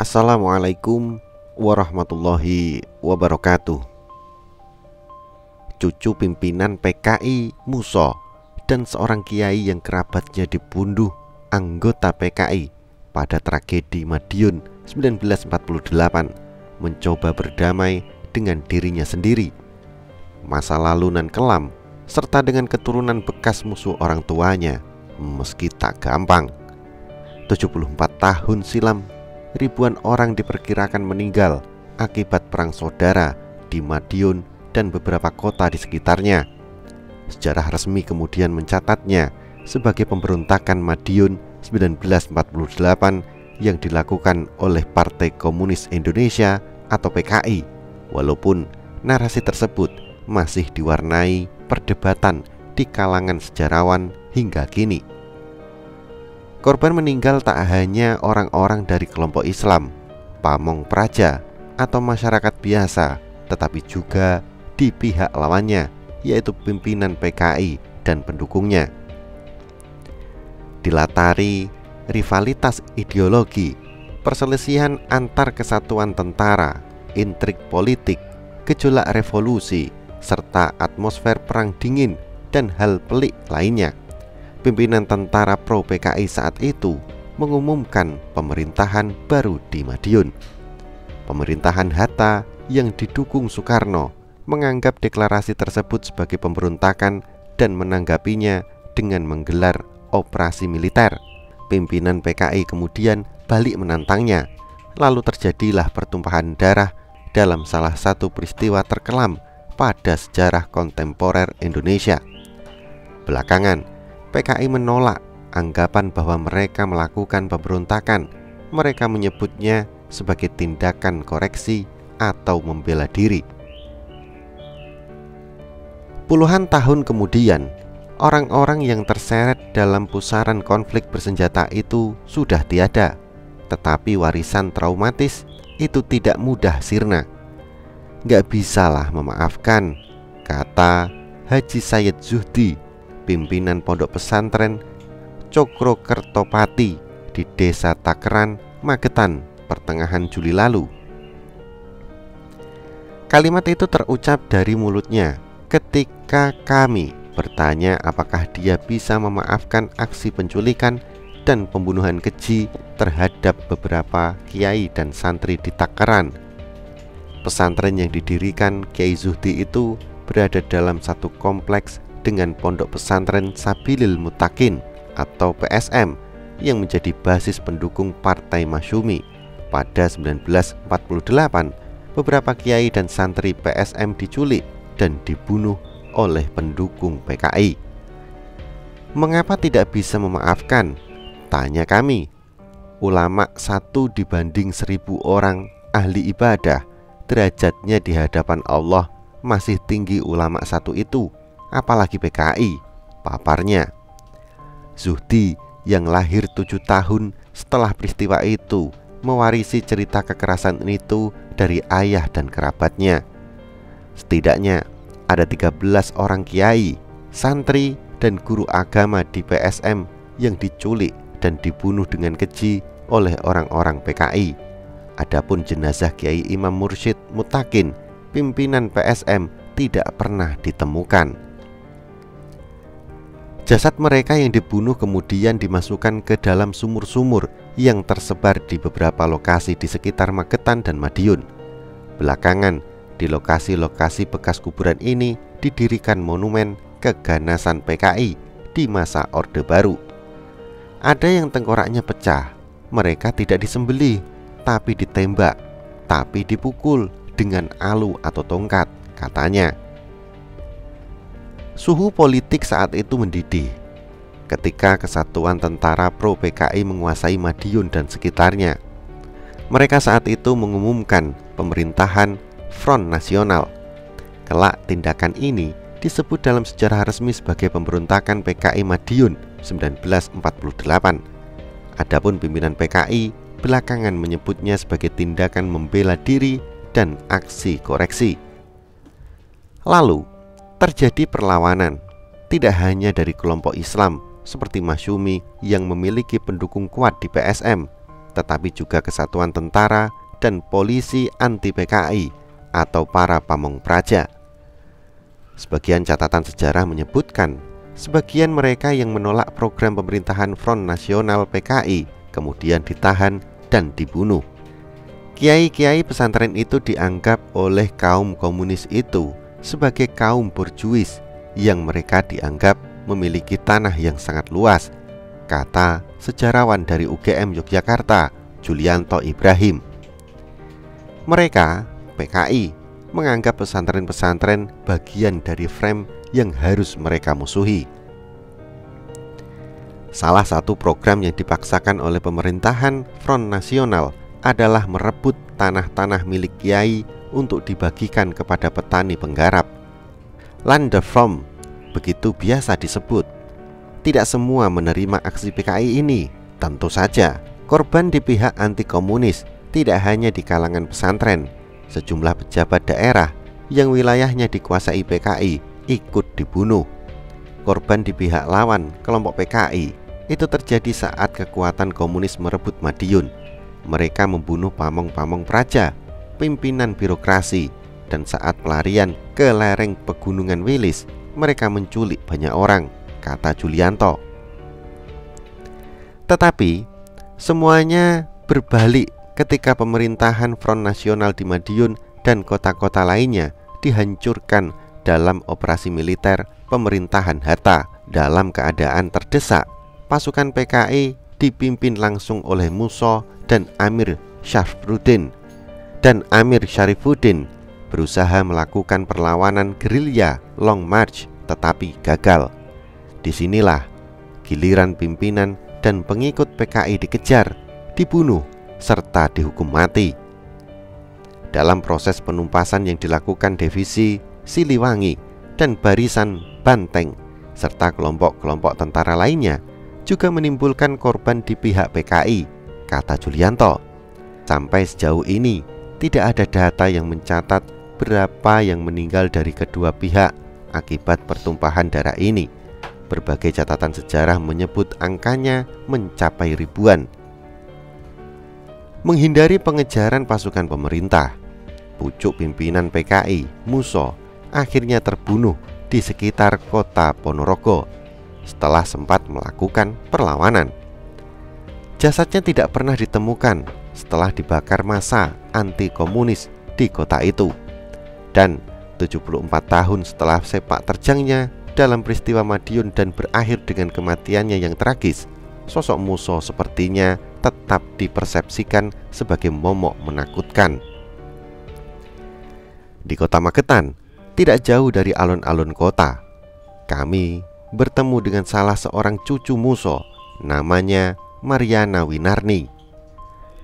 Assalamualaikum warahmatullahi wabarakatuh. Cucu pimpinan PKI Musa dan seorang kiai yang kerabatnya dibunuh anggota PKI pada tragedi Madiun 1948 mencoba berdamai dengan dirinya sendiri, masa lalu nan kelam, serta dengan keturunan bekas musuh orang tuanya, meski tak gampang. 74 tahun silam, ribuan orang diperkirakan meninggal akibat perang saudara di Madiun dan beberapa kota di sekitarnya. Sejarah resmi kemudian mencatatnya sebagai pemberontakan Madiun 1948 yang dilakukan oleh Partai Komunis Indonesia atau PKI, walaupun narasi tersebut masih diwarnai perdebatan di kalangan sejarawan hingga kini. Korban meninggal tak hanya orang-orang dari kelompok Islam, pamong praja, atau masyarakat biasa, tetapi juga di pihak lawannya, yaitu pimpinan PKI dan pendukungnya. Dilatari rivalitas ideologi, perselisihan antar kesatuan tentara, intrik politik, gejolak revolusi, serta atmosfer perang dingin dan hal pelik lainnya, pimpinan tentara pro PKI saat itu mengumumkan pemerintahan baru di Madiun. Pemerintahan Hatta yang didukung Soekarno menganggap deklarasi tersebut sebagai pemberontakan dan menanggapinya dengan menggelar operasi militer. Pimpinan PKI kemudian balik menantangnya. Lalu terjadilah pertumpahan darah dalam salah satu peristiwa terkelam pada sejarah kontemporer Indonesia. Belakangan, PKI menolak anggapan bahwa mereka melakukan pemberontakan. Mereka menyebutnya sebagai tindakan koreksi atau membela diri. Puluhan tahun kemudian, orang-orang yang terseret dalam pusaran konflik bersenjata itu sudah tiada. Tetapi warisan traumatis itu tidak mudah sirna. Gak bisalah memaafkan, kata Haji Sayyid Zuhdi, pimpinan pondok pesantren Cokro Kertopati di Desa Takeran, Magetan, pertengahan Juli lalu. Kalimat itu terucap dari mulutnya ketika kami bertanya apakah dia bisa memaafkan aksi penculikan dan pembunuhan keji terhadap beberapa kiai dan santri di Takeran. Pesantren yang didirikan Kiai Zuhdi itu berada dalam satu kompleks dengan pondok pesantren Sabilil Muttaqin atau PSM yang menjadi basis pendukung Partai Masyumi. Pada 1948, beberapa kiai dan santri PSM diculik dan dibunuh oleh pendukung PKI. Mengapa tidak bisa memaafkan? Tanya kami. Ulama 1 dibanding 1000 orang ahli ibadah, derajatnya di hadapan Allah masih tinggi ulama 1 itu, apalagi PKI, paparnya. Zuhdi yang lahir 7 tahun setelah peristiwa itu mewarisi cerita kekerasan itu dari ayah dan kerabatnya. Setidaknya ada 13 orang kiai, santri, dan guru agama di PSM yang diculik dan dibunuh dengan keji oleh orang-orang PKI. Adapun jenazah Kiai Imam Mursyid Muttaqin, pimpinan PSM, tidak pernah ditemukan. Jasad mereka yang dibunuh kemudian dimasukkan ke dalam sumur-sumur yang tersebar di beberapa lokasi di sekitar Magetan dan Madiun. Belakangan, di lokasi-lokasi bekas kuburan ini didirikan monumen keganasan PKI di masa Orde Baru. Ada yang tengkoraknya pecah, mereka tidak disembelih, tapi ditembak, tapi dipukul dengan alu atau tongkat, katanya. Suhu politik saat itu mendidih ketika kesatuan tentara pro PKI menguasai Madiun dan sekitarnya. Mereka saat itu mengumumkan pemerintahan Front Nasional. Kelak tindakan ini disebut dalam sejarah resmi sebagai pemberontakan PKI Madiun 1948. Adapun pimpinan PKI belakangan menyebutnya sebagai tindakan membela diri dan aksi koreksi. Lalu terjadi perlawanan, tidak hanya dari kelompok Islam seperti Masyumi yang memiliki pendukung kuat di PSM, tetapi juga kesatuan tentara dan polisi anti PKI atau para pamong praja. Sebagian catatan sejarah menyebutkan sebagian mereka yang menolak program pemerintahan Front Nasional PKI kemudian ditahan dan dibunuh. Kiai-kiai pesantren itu dianggap oleh kaum komunis itu sebagai kaum borjuis yang mereka dianggap memiliki tanah yang sangat luas, kata sejarawan dari UGM Yogyakarta, Julianto Ibrahim. Mereka, PKI, menganggap pesantren-pesantren bagian dari frame yang harus mereka musuhi. Salah satu program yang dipaksakan oleh pemerintahan Front Nasional adalah merebut tanah-tanah milik kiai untuk dibagikan kepada petani penggarap. Landefrom, begitu biasa disebut. Tidak semua menerima aksi PKI ini. Tentu saja, korban di pihak anti komunis tidak hanya di kalangan pesantren. Sejumlah pejabat daerah yang wilayahnya dikuasai PKI ikut dibunuh. Korban di pihak lawan kelompok PKI itu terjadi saat kekuatan komunis merebut Madiun. Mereka membunuh pamong-pamong praja, pimpinan birokrasi, dan saat pelarian ke lereng pegunungan Wilis, mereka menculik banyak orang, kata Julianto. Tetapi semuanya berbalik ketika pemerintahan Front Nasional di Madiun dan kota-kota lainnya dihancurkan dalam operasi militer pemerintahan Hatta. Dalam keadaan terdesak, pasukan PKI dipimpin langsung oleh Musa dan Amir Syarifuddin berusaha melakukan perlawanan gerilya Long March tetapi gagal. Disinilah giliran pimpinan dan pengikut PKI dikejar, dibunuh, serta dihukum mati. Dalam proses penumpasan yang dilakukan divisi Siliwangi dan barisan Banteng serta kelompok-kelompok tentara lainnya juga menimbulkan korban di pihak PKI, kata Julianto. Sampai sejauh ini tidak ada data yang mencatat berapa yang meninggal dari kedua pihak akibat pertumpahan darah ini. Berbagai catatan sejarah menyebut angkanya mencapai ribuan. Menghindari pengejaran pasukan pemerintah, pucuk pimpinan PKI, Muso, akhirnya terbunuh di sekitar kota Ponorogo setelah sempat melakukan perlawanan. Jasadnya tidak pernah ditemukan setelah dibakar massa anti komunis di kota itu. Dan 74 tahun setelah sepak terjangnya dalam peristiwa Madiun dan berakhir dengan kematiannya yang tragis, sosok Muso sepertinya tetap dipersepsikan sebagai momok menakutkan. Di kota Magetan, tidak jauh dari alun-alun kota, kami bertemu dengan salah seorang cucu Muso, namanya Mariana Winarni.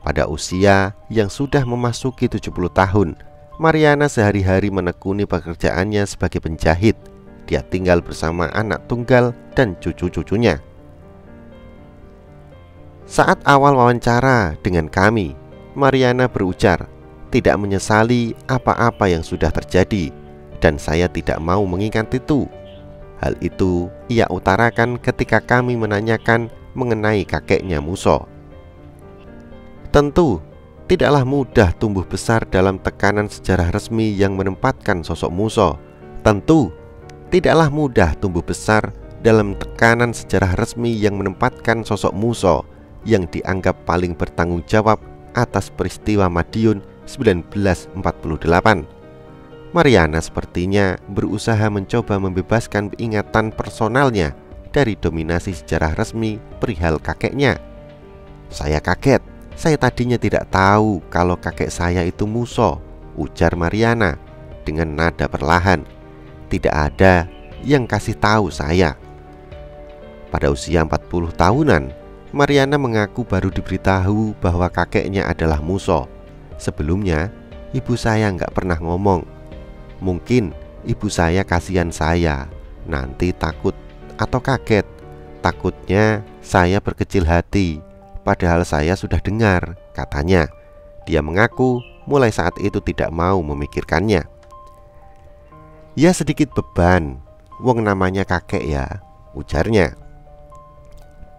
Pada usia yang sudah memasuki 70 tahun, Mariana sehari-hari menekuni pekerjaannya sebagai penjahit. Dia tinggal bersama anak tunggal dan cucu-cucunya. Saat awal wawancara dengan kami, Mariana berujar tidak menyesali apa-apa yang sudah terjadi, dan saya tidak mau mengingat itu. Hal itu ia utarakan ketika kami menanyakan mengenai kakeknya Muso. Tentu tidaklah mudah tumbuh besar dalam tekanan sejarah resmi yang menempatkan sosok Muso. Tentu tidaklah mudah tumbuh besar dalam tekanan sejarah resmi yang menempatkan sosok Muso yang dianggap paling bertanggung jawab atas peristiwa Madiun 1948. Mariana sepertinya berusaha mencoba membebaskan ingatan personalnya dari dominasi sejarah resmi perihal kakeknya. Saya kaget. Saya tadinya tidak tahu kalau kakek saya itu Muso, ujar Mariana dengan nada perlahan. Tidak ada yang kasih tahu saya. Pada usia 40 tahunan, Mariana mengaku baru diberitahu bahwa kakeknya adalah Muso. Sebelumnya, ibu saya nggak pernah ngomong. Mungkin ibu saya kasihan saya, nanti takut atau kaget. Takutnya saya berkecil hati, padahal saya sudah dengar, katanya. Dia mengaku mulai saat itu tidak mau memikirkannya. Ya sedikit beban, wong namanya kakek ya, ujarnya.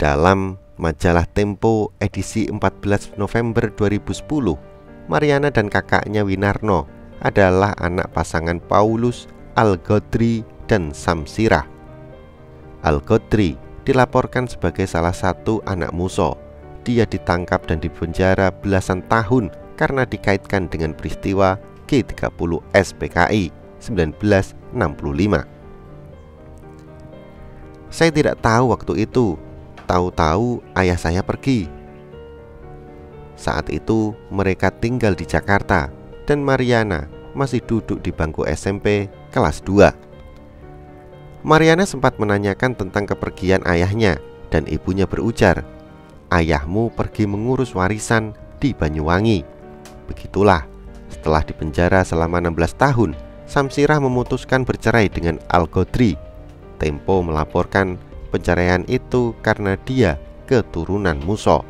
Dalam majalah Tempo edisi 14 November 2010, Mariana dan kakaknya Winarno adalah anak pasangan Paulus Al-Ghodri dan Samsirah. Al-Ghodri dilaporkan sebagai salah satu anak Musa. Dia ditangkap dan dipenjara belasan tahun karena dikaitkan dengan peristiwa G30 SPKI 1965. Saya tidak tahu waktu itu. Tahu-tahu ayah saya pergi. Saat itu mereka tinggal di Jakarta dan Mariana masih duduk di bangku SMP kelas 2. Mariana sempat menanyakan tentang kepergian ayahnya dan ibunya berujar, "Ayahmu pergi mengurus warisan di Banyuwangi." Begitulah, setelah dipenjara selama 16 tahun, Samsirah memutuskan bercerai dengan Al-Ghodri. Tempo melaporkan penceraian itu karena dia keturunan Musa.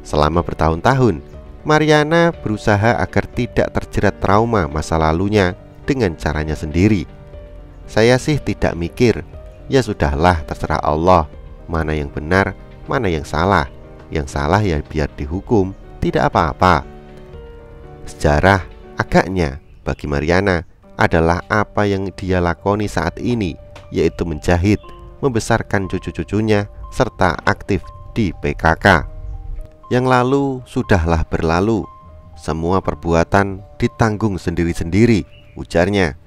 Selama bertahun-tahun, Mariana berusaha agar tidak terjerat trauma masa lalunya dengan caranya sendiri. Saya sih tidak mikir, ya sudahlah, terserah Allah, mana yang benar, mana yang salah. Yang salah ya biar dihukum, tidak apa-apa. Sejarah agaknya bagi Mariana adalah apa yang dia lakoni saat ini, yaitu menjahit, membesarkan cucu-cucunya, serta aktif di PKK. Yang lalu sudahlah berlalu. Semua perbuatan ditanggung sendiri-sendiri, ujarnya.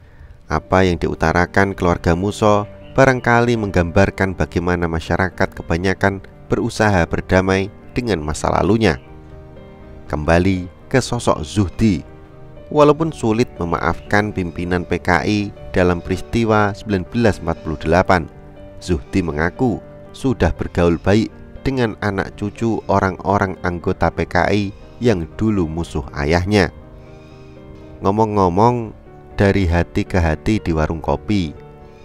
Apa yang diutarakan keluarga Musa barangkali menggambarkan bagaimana masyarakat kebanyakan berusaha berdamai dengan masa lalunya. Kembali ke sosok Zuhdi. Walaupun sulit memaafkan pimpinan PKI dalam peristiwa 1948, Zuhdi mengaku sudah bergaul baik dengan anak cucu orang-orang anggota PKI yang dulu musuh ayahnya. Ngomong-ngomong, dari hati ke hati di warung kopi,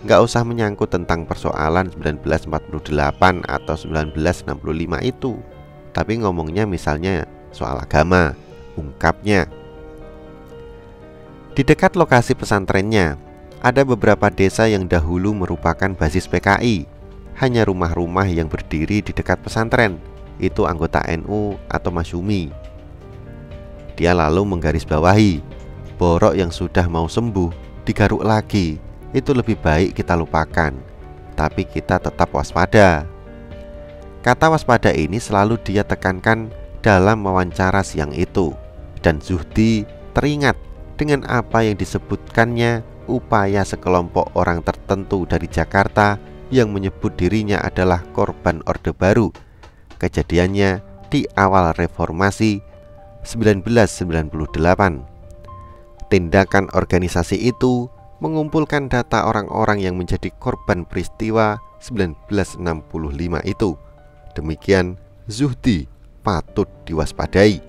nggak usah menyangkut tentang persoalan 1948 atau 1965 itu, tapi ngomongnya misalnya soal agama, ungkapnya. Di dekat lokasi pesantrennya, ada beberapa desa yang dahulu merupakan basis PKI. Hanya rumah-rumah yang berdiri di dekat pesantren itu anggota NU atau Masyumi. Dia lalu menggarisbawahi, borok yang sudah mau sembuh digaruk lagi, itu lebih baik kita lupakan, tapi kita tetap waspada. Kata waspada ini selalu dia tekankan dalam wawancara siang itu, dan Zuhdi teringat dengan apa yang disebutkannya upaya sekelompok orang tertentu dari Jakarta yang menyebut dirinya adalah korban Orde Baru. Kejadiannya di awal reformasi 1998. Tindakan organisasi itu mengumpulkan data orang-orang yang menjadi korban peristiwa 1965 itu. Demikian Zuhdi patut diwaspadai.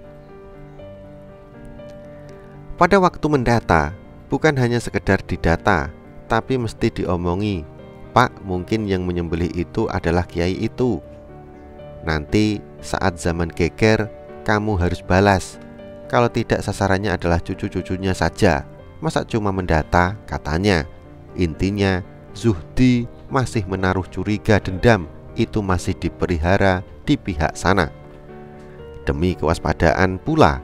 Pada waktu mendata, bukan hanya sekedar didata, tapi mesti diomongi, "Pak, mungkin yang menyembelih itu adalah kiai itu. Nanti saat zaman geger, kamu harus balas. Kalau tidak, sasarannya adalah cucu-cucunya saja. Masa cuma mendata?" katanya. Intinya, Zuhdi masih menaruh curiga dendam itu masih dipelihara di pihak sana. Demi kewaspadaan pula,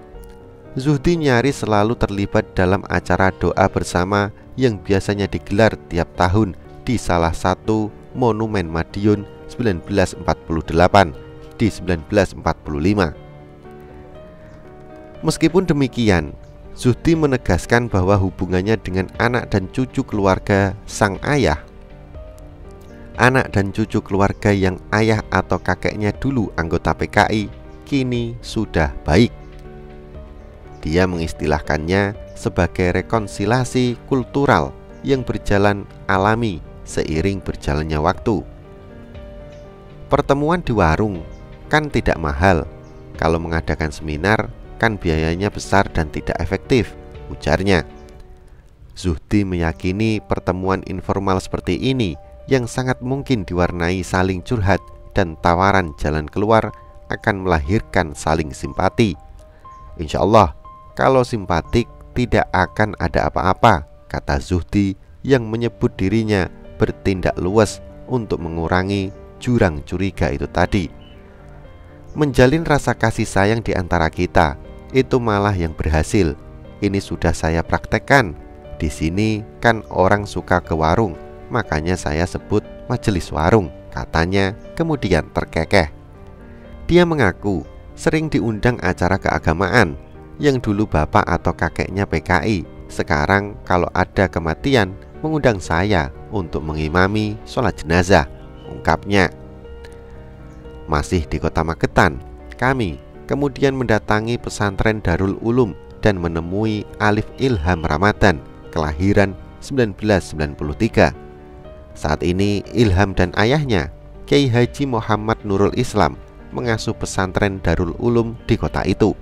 Zuhdi nyaris selalu terlibat dalam acara doa bersama yang biasanya digelar tiap tahun di salah satu monumen Madiun 1948 di 1945. Meskipun demikian, Zuhdi menegaskan bahwa hubungannya dengan anak dan cucu keluarga sang ayah, anak dan cucu keluarga yang ayah atau kakeknya dulu anggota PKI, kini sudah baik. Dia mengistilahkannya sebagai rekonsiliasi kultural yang berjalan alami seiring berjalannya waktu. Pertemuan di warung kan tidak mahal. Kalau mengadakan seminar kan biayanya besar dan tidak efektif, ujarnya. Zuhdi meyakini pertemuan informal seperti ini yang sangat mungkin diwarnai saling curhat dan tawaran jalan keluar akan melahirkan saling simpati. Insya Allah, kalau simpatik tidak akan ada apa-apa, kata Zuhdi yang menyebut dirinya bertindak luas untuk mengurangi jurang curiga itu tadi. Menjalin rasa kasih sayang di antara kita, itu malah yang berhasil. Ini sudah saya praktekkan. Di sini kan orang suka ke warung, makanya saya sebut majelis warung, katanya kemudian terkekeh. Dia mengaku sering diundang acara keagamaan, yang dulu bapak atau kakeknya PKI, sekarang kalau ada kematian mengundang saya untuk mengimami sholat jenazah, ungkapnya. Masih di kota Magetan, kami kemudian mendatangi pesantren Darul Ulum dan menemui Alif Ilham Ramadan, kelahiran 1993. Saat ini Ilham dan ayahnya, Kiai Haji Muhammad Nurul Islam, mengasuh pesantren Darul Ulum di kota itu.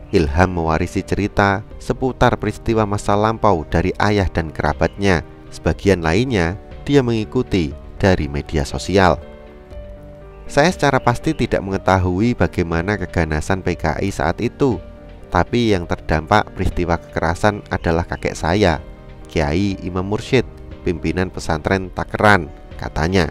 Ilham mewarisi cerita seputar peristiwa masa lampau dari ayah dan kerabatnya. Sebagian lainnya dia mengikuti dari media sosial. Saya secara pasti tidak mengetahui bagaimana keganasan PKI saat itu, tapi yang terdampak peristiwa kekerasan adalah kakek saya, Kiai Imam Mursyid, pimpinan pesantren Takeran, katanya.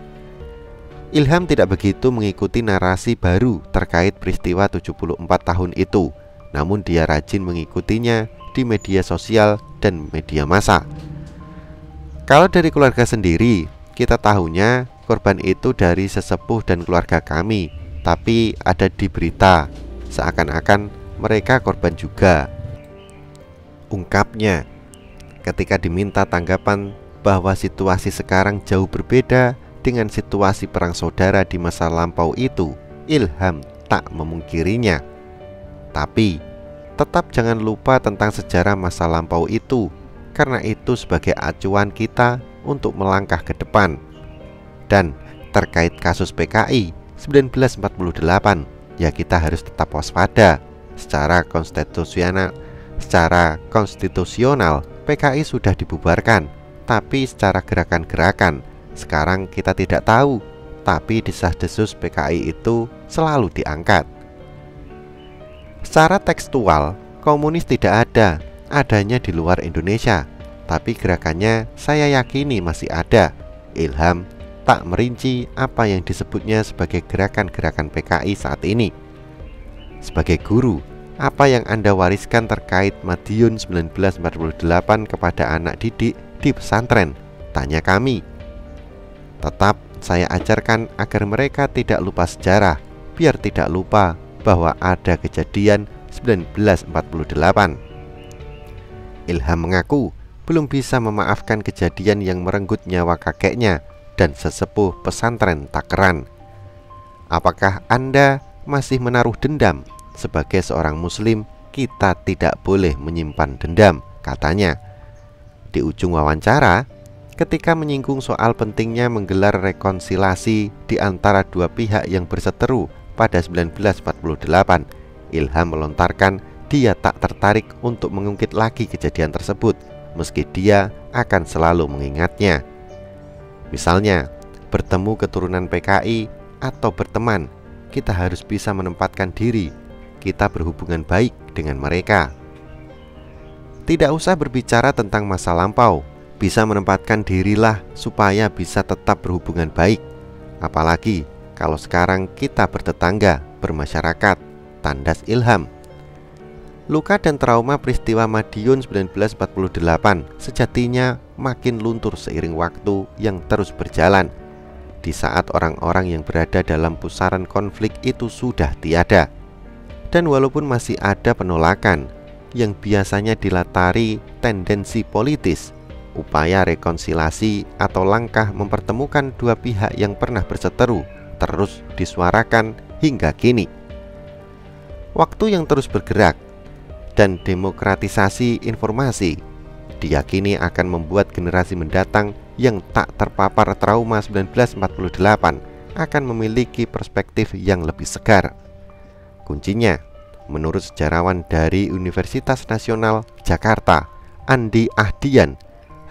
Ilham tidak begitu mengikuti narasi baru terkait peristiwa 74 tahun itu, namun dia rajin mengikutinya di media sosial dan media massa. Kalau dari keluarga sendiri, kita tahunya korban itu dari sesepuh dan keluarga kami, tapi ada di berita seakan-akan mereka korban juga, ungkapnya. Ketika diminta tanggapan bahwa situasi sekarang jauh berbeda dengan situasi perang saudara di masa lampau itu, Ilham tak memungkirinya. Tapi tetap jangan lupa tentang sejarah masa lampau itu, karena itu sebagai acuan kita untuk melangkah ke depan. Dan terkait kasus PKI 1948, ya kita harus tetap waspada. Secara konstitusional PKI sudah dibubarkan, tapi secara gerakan-gerakan sekarang kita tidak tahu. Tapi desas-desus PKI itu selalu diangkat. Secara tekstual, komunis tidak ada, adanya di luar Indonesia, tapi gerakannya saya yakini masih ada. Ilham tak merinci apa yang disebutnya sebagai gerakan-gerakan PKI saat ini. Sebagai guru, apa yang Anda wariskan terkait Madiun 1948 kepada anak didik di pesantren? Tanya kami. Tetap saya ajarkan agar mereka tidak lupa sejarah, biar tidak lupa bahwa ada kejadian 1948. Ilham mengaku belum bisa memaafkan kejadian yang merenggut nyawa kakeknya dan sesepuh pesantren Takeran. Apakah Anda masih menaruh dendam? Sebagai seorang muslim, kita tidak boleh menyimpan dendam, katanya. Di ujung wawancara, ketika menyinggung soal pentingnya menggelar rekonsiliasi di antara dua pihak yang berseteru pada 1948, Ilham melontarkan dia tak tertarik untuk mengungkit lagi kejadian tersebut, meski dia akan selalu mengingatnya. Misalnya, bertemu keturunan PKI atau berteman, kita harus bisa menempatkan diri, kita berhubungan baik dengan mereka. Tidak usah berbicara tentang masa lampau, bisa menempatkan dirilah supaya bisa tetap berhubungan baik. Apalagi kalau sekarang kita bertetangga, bermasyarakat, tandas Ilham. Luka dan trauma peristiwa Madiun 1948 sejatinya makin luntur seiring waktu yang terus berjalan. Di saat orang-orang yang berada dalam pusaran konflik itu sudah tiada. Dan walaupun masih ada penolakan yang biasanya dilatari tendensi politis, upaya rekonsiliasi atau langkah mempertemukan dua pihak yang pernah berseteru terus disuarakan hingga kini. Waktu yang terus bergerak dan demokratisasi informasi diyakini akan membuat generasi mendatang yang tak terpapar trauma 1948 akan memiliki perspektif yang lebih segar. Kuncinya, menurut sejarawan dari Universitas Nasional Jakarta, Andi Ahdian,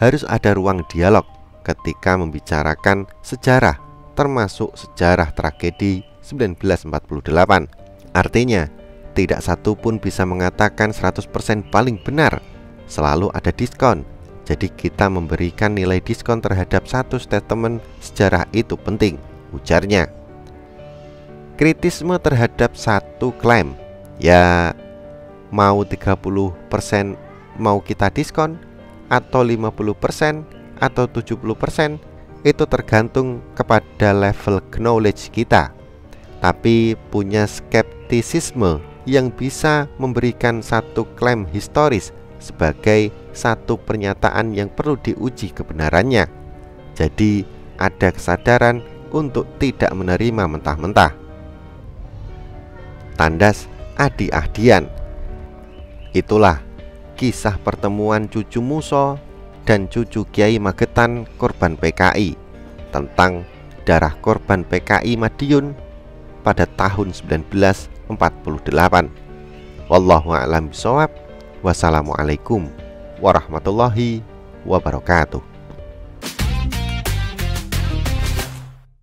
harus ada ruang dialog ketika membicarakan sejarah, termasuk sejarah tragedi 1948. Artinya, tidak satu pun bisa mengatakan 100% paling benar. Selalu ada diskon. Jadi kita memberikan nilai diskon terhadap satu statement sejarah itu penting, ujarnya. Kritisme terhadap satu klaim, ya mau 30% mau kita diskon, atau 50%, atau 70%, itu tergantung kepada level knowledge kita. Tapi punya skeptisisme yang bisa memberikan satu klaim historis sebagai satu pernyataan yang perlu diuji kebenarannya. Jadi ada kesadaran untuk tidak menerima mentah-mentah. Tandas adi-ahdian. Itulah kisah pertemuan cucu Muso dan cucu Kiai Magetan korban PKI tentang darah korban PKI Madiun pada tahun 1948. Wallahu a'lam bishawab. Wassalamualaikum warahmatullahi wabarakatuh.